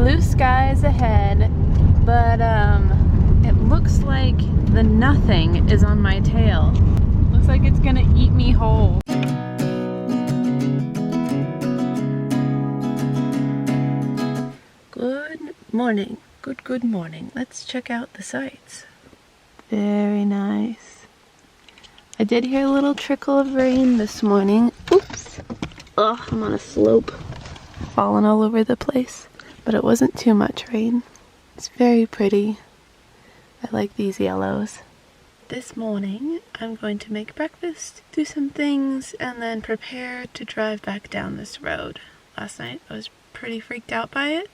Blue skies ahead, but it looks like the nothing is on my tail. Looks like it's gonna eat me whole. Good morning. Good morning. Let's check out the sights. Very nice. I did hear a little trickle of rain this morning. Oops. Oh, I'm on a slope. Falling all over the place. But it wasn't too much rain. It's very pretty. I like these yellows. This morning, I'm going to make breakfast, do some things, and then prepare to drive back down this road. Last night, I was pretty freaked out by it,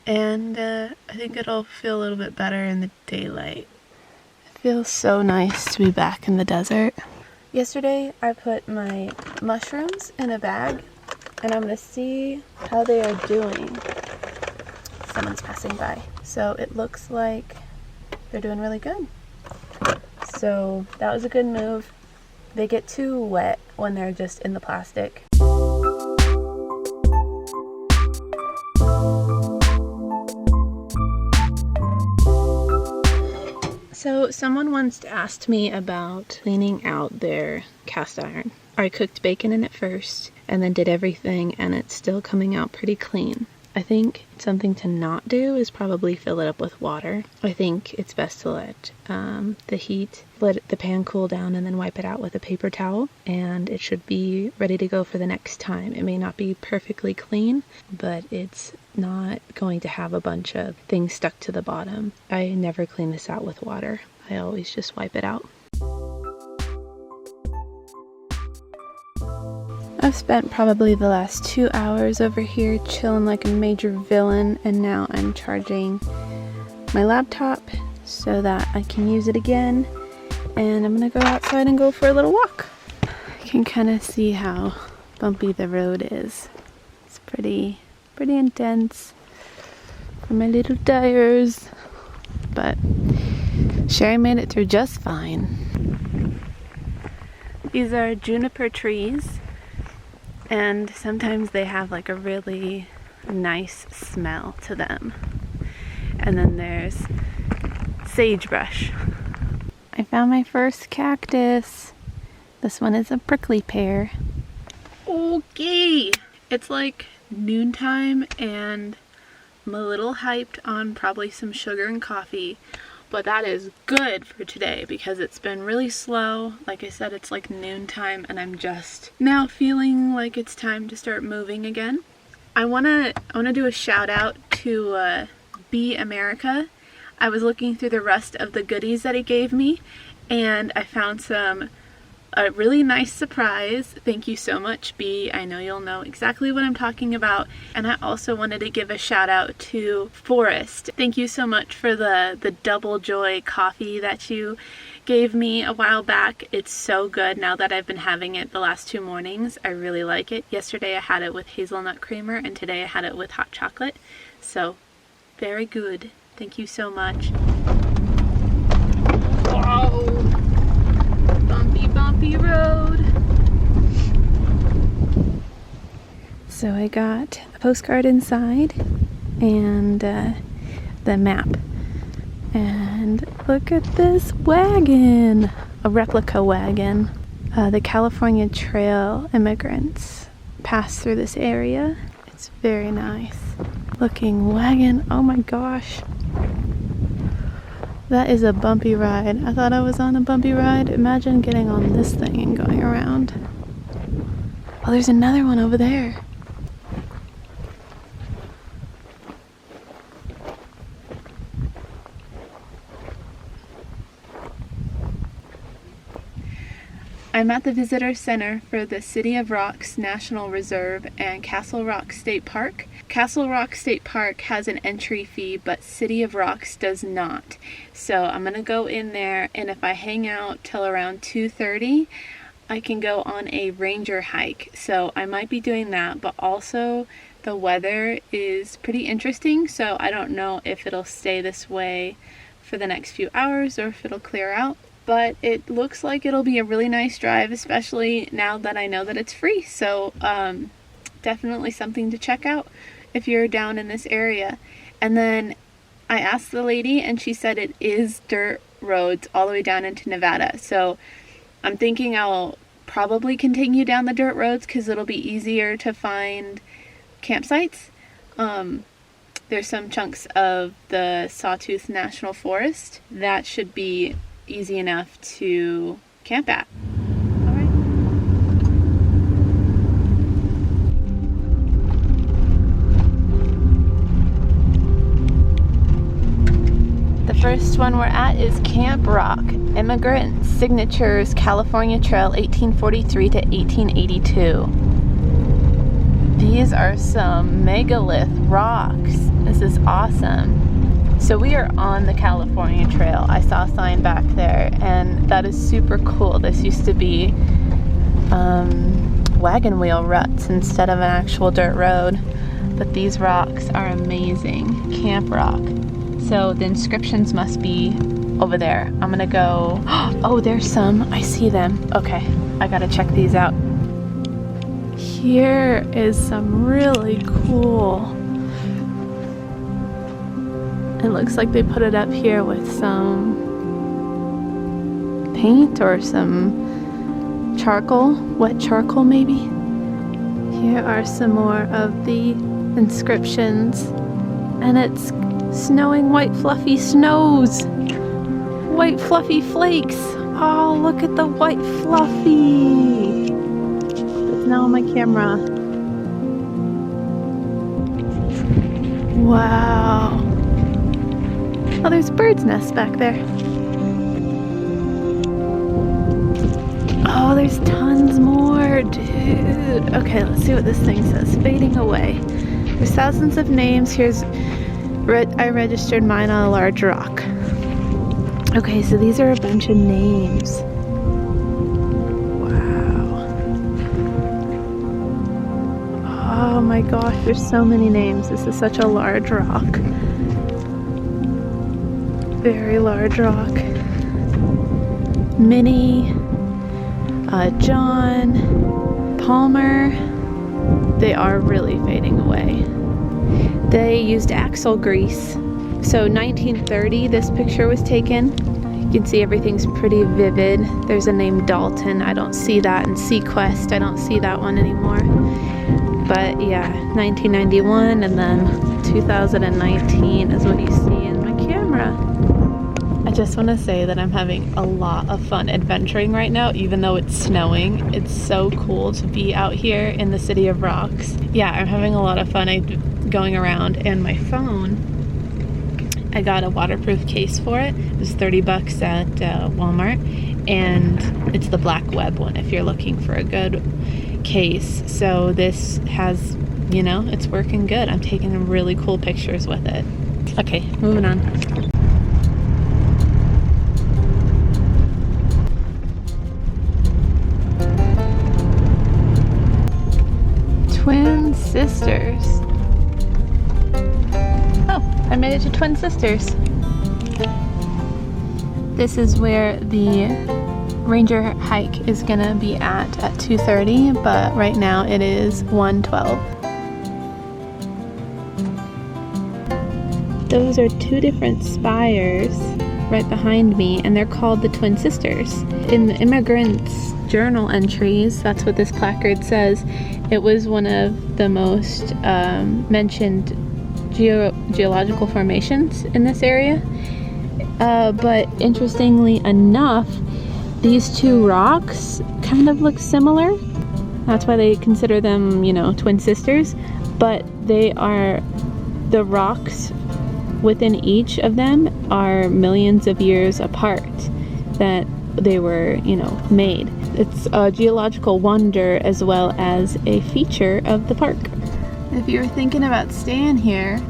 and I think it'll feel a little bit better in the daylight. It feels so nice to be back in the desert. Yesterday, I put my mushrooms in a bag, and I'm going to see how they are doing. Someone's passing by. So it looks like they're doing really good. So that was a good move. They get too wet when they're just in the plastic. So someone once asked me about cleaning out their cast iron. I cooked bacon in it first and then did everything, and it's still coming out pretty clean. I think something to not do is probably fill it up with water. I think it's best to let let the pan cool down and then wipe it out with a paper towel, and it should be ready to go for the next time. It may not be perfectly clean, but it's not going to have a bunch of things stuck to the bottom. I never clean this out with water. I always just wipe it out. I've spent probably the last 2 hours over here chilling like a major villain, and now I'm charging my laptop so that I can use it again, and I'm gonna go outside and go for a little walk. I can kind of see how bumpy the road is. It's pretty intense for my little tires, but Sherry made it through just fine. These are juniper trees, and sometimes they have like a really nice smell to them. And then there's sagebrush. I found my first cactus. This one is a prickly pear. Okay, it's like noontime and I'm a little hyped on probably some sugar and coffee. But that is good for today because it's been really slow. Like I said, it's like noontime and I'm just now feeling like it's time to start moving again. I wanna do a shout out to Be America. I was looking through the rest of the goodies that he gave me, and I found a really nice surprise. Thank you so much, B. I know you'll know exactly what I'm talking about. And I also wanted to give a shout out to Forrest. Thank you so much for the Double Joy coffee that you gave me a while back. It's so good now that I've been having it the last 2 mornings. I really like it. Yesterday I had it with hazelnut creamer, and today I had it with hot chocolate. So very good. Thank you so much. Wow. Bumpy road. So I got a postcard inside and the map. And look at this wagon, a replica wagon. The California Trail immigrants pass through this area. It's very nice looking wagon. Oh my gosh. That is a bumpy ride. I thought I was on a bumpy ride. Imagine getting on this thing and going around. Oh, there's another one over there. I'm at the Visitor Center for the City of Rocks National Reserve and Castle Rock State Park. Castle Rock State Park has an entry fee, but City of Rocks does not. So I'm going to go in there, and if I hang out till around 2:30, I can go on a ranger hike. So I might be doing that, but also the weather is pretty interesting, so I don't know if it'll stay this way for the next few hours or if it'll clear out. But it looks like it'll be a really nice drive, especially now that I know that it's free. So definitely something to check out if you're down in this area. And then I asked the lady and she said it is dirt roads all the way down into Nevada. So I'm thinking I'll probably continue down the dirt roads because it'll be easier to find campsites. There's some chunks of the Sawtooth National Forest that should be easy enough to camp at. The first one we're at is Camp Rock, Immigrant Signatures, California Trail, 1843 to 1882. These are some megalith rocks. This is awesome. So we are on the California Trail. I saw a sign back there, and that is super cool. This used to be wagon wheel ruts instead of an actual dirt road. But these rocks are amazing. Camp Rock. So the inscriptions must be over there. I'm gonna go, oh, there's some, I see them. Okay, I gotta check these out. Here is some really cool. It looks like they put it up here with some paint or some charcoal, wet charcoal maybe. Here are some more of the inscriptions, and it's snowing white fluffy snows, white fluffy flakes. Oh, look at the white fluffy. It's now on my camera. Wow. Oh, there's birds' nests back there. Oh, there's tons more, dude. Okay, let's see what this thing says. Fading away. There's thousands of names. Here's I registered mine on a large rock. Okay, so these are a bunch of names. Wow. Oh my gosh, there's so many names. This is such a large rock. Very large rock. Minnie, John, Palmer. They are really fading away. They used axle grease. So 1930 this picture was taken. You can see everything's pretty vivid. There's a name Dalton. I don't see that. And Sequest, I don't see that one anymore. But yeah, 1991 and then 2019 is what you see in my camera. I just want to say that I'm having a lot of fun adventuring right now, even though it's snowing. It's so cool to be out here in the city of rocks. Yeah, I'm having a lot of fun going around, and my phone, I got a waterproof case for it. It was 30 bucks at Walmart, and it's the black web one if you're looking for a good case. So this has, you know, it's working good. I'm taking really cool pictures with it. Okay, moving on. Twin Sisters. Oh, I made it to Twin Sisters. This is where the ranger hike is gonna be at 2:30, but right now it is 1:12. Those are two different spires right behind me, and they're called the Twin Sisters. In the immigrants' journal entries, that's what this placard says. It was one of the most mentioned geological formations in this area. But interestingly enough, these two rocks kind of look similar. That's why they consider them, you know, twin sisters. But they are, the rocks within each of them are millions of years apart that they were, you know, made. It's a geological wonder as well as a feature of the park. If you're thinking about staying here,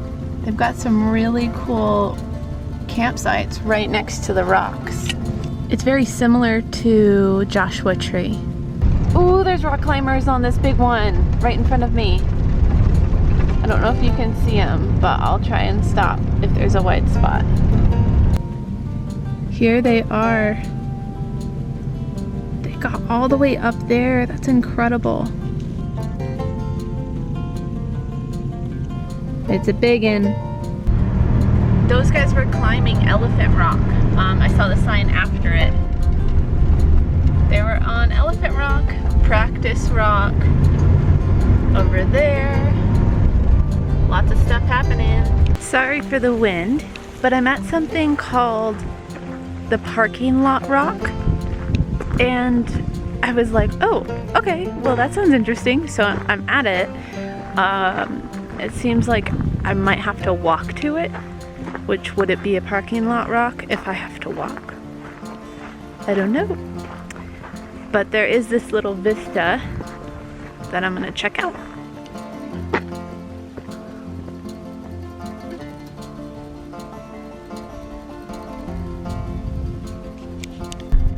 they've got some really cool campsites right next to the rocks. It's very similar to Joshua Tree. Ooh, there's rock climbers on this big one right in front of me. I don't know if you can see them, but I'll try and stop if there's a white spot. Here they are. They got all the way up there. That's incredible. It's a biggin. Those guys were climbing Elephant Rock. I saw the sign after it. They were on Elephant Rock, Practice Rock, over there. Lots of stuff happening. Sorry for the wind, but I'm at something called the Parking Lot Rock. And I was like, oh, okay, well that sounds interesting. So I'm at it. It seems like I might have to walk to it. Which, would it be a parking lot rock if I have to walk? I don't know. But there is this little vista that I'm gonna check out.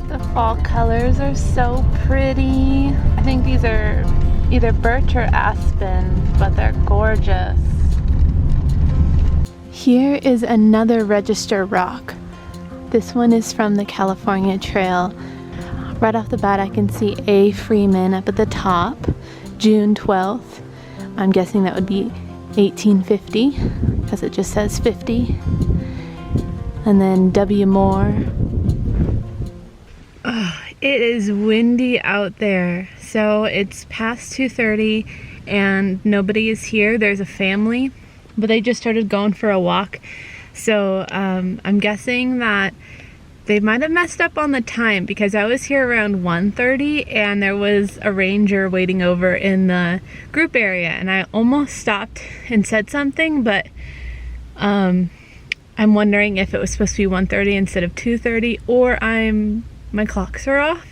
The fall colors are so pretty. I think these are either birch or aspen, but they're gorgeous. Here is another register rock. This one is from the California Trail. Right off the bat I can see A. Freeman up at the top, June 12th. I'm guessing that would be 1850 because it just says 50. And then W. Moore. Oh, it is windy out there. So it's past 2:30 and nobody is here. There's a family, but they just started going for a walk. So I'm guessing that they might have messed up on the time because I was here around 1:30 and there was a ranger waiting over in the group area and I almost stopped and said something, but I'm wondering if it was supposed to be 1:30 instead of 2:30 or my clocks are off,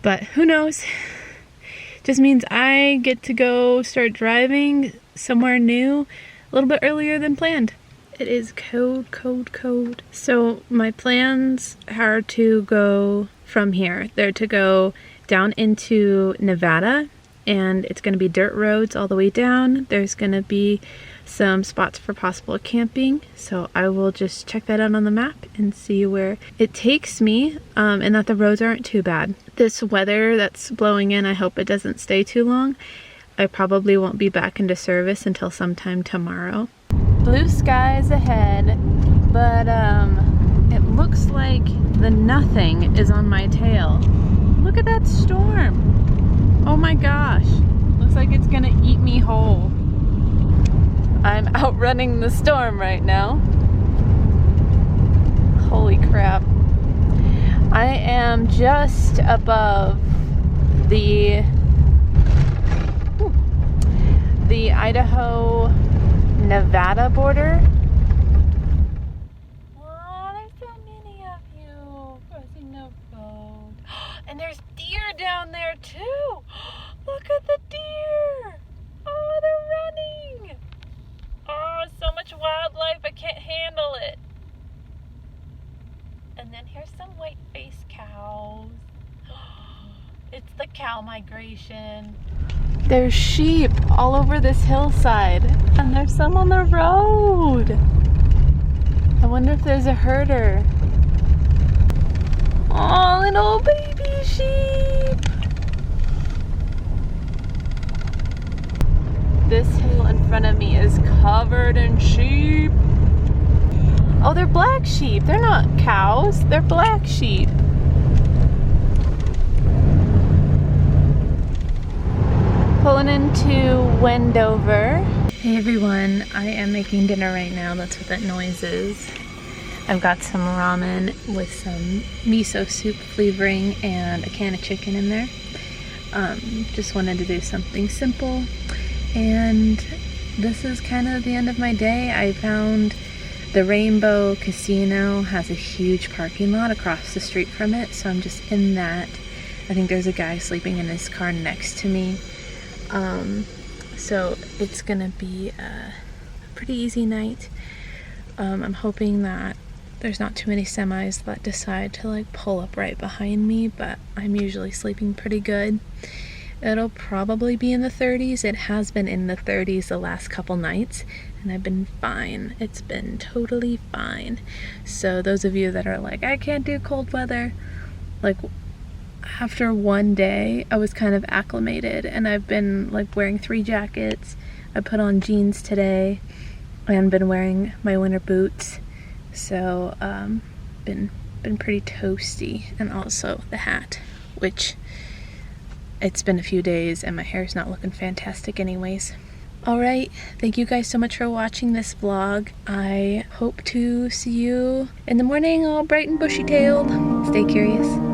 but who knows. Just means I get to go start driving somewhere new a little bit earlier than planned. It is cold, cold, cold. So my plans are to go from here. They're to go down into Nevada and it's going to be dirt roads all the way down. There's going to be some spots for possible camping. So I will just check that out on the map and see where it takes me and that the roads aren't too bad. This weather that's blowing in, I hope it doesn't stay too long. I probably won't be back into service until sometime tomorrow. Blue skies ahead, but it looks like the nothing is on my tail. Look at that storm. Oh my gosh. Looks like it's gonna eat me whole. I'm outrunning the storm right now. Holy crap. I am just above the Idaho Nevada border. Oh, there's so many of you crossing the road. And there's deer down there too. Look at the deer. Oh, they're running. Oh, so much wildlife, I can't handle it. And then here's some white-faced cows. It's the cow migration. There's sheep all over this hillside, and there's some on the road. I wonder if there's a herder. Oh, little baby sheep. This hill in front of me is covered in sheep. Oh, they're black sheep. They're not cows, they're black sheep. Pulling into Wendover. Hey everyone, I am making dinner right now. That's what that noise is. I've got some ramen with some miso soup flavoring and a can of chicken in there. Just wanted to do something simple. And this is kind of the end of my day. I found the Rainbow Casino has a huge parking lot across the street from it, so I'm just in that. I think there's a guy sleeping in his car next to me. So it's gonna be a pretty easy night. I'm hoping that there's not too many semis that decide to like pull up right behind me, but I'm usually sleeping pretty good. It'll probably be in the 30s. It has been in the 30s the last couple nights and I've been fine. It's been totally fine. So those of you that are like, I can't do cold weather, like after one day I was kind of acclimated and I've been like wearing 3 jackets. I put on jeans today and been wearing my winter boots, so been pretty toasty. And also the hat, which it's been a few days and my hair's not looking fantastic anyways. Alright, thank you guys so much for watching this vlog. I hope to see you in the morning all bright and bushy-tailed. Stay curious.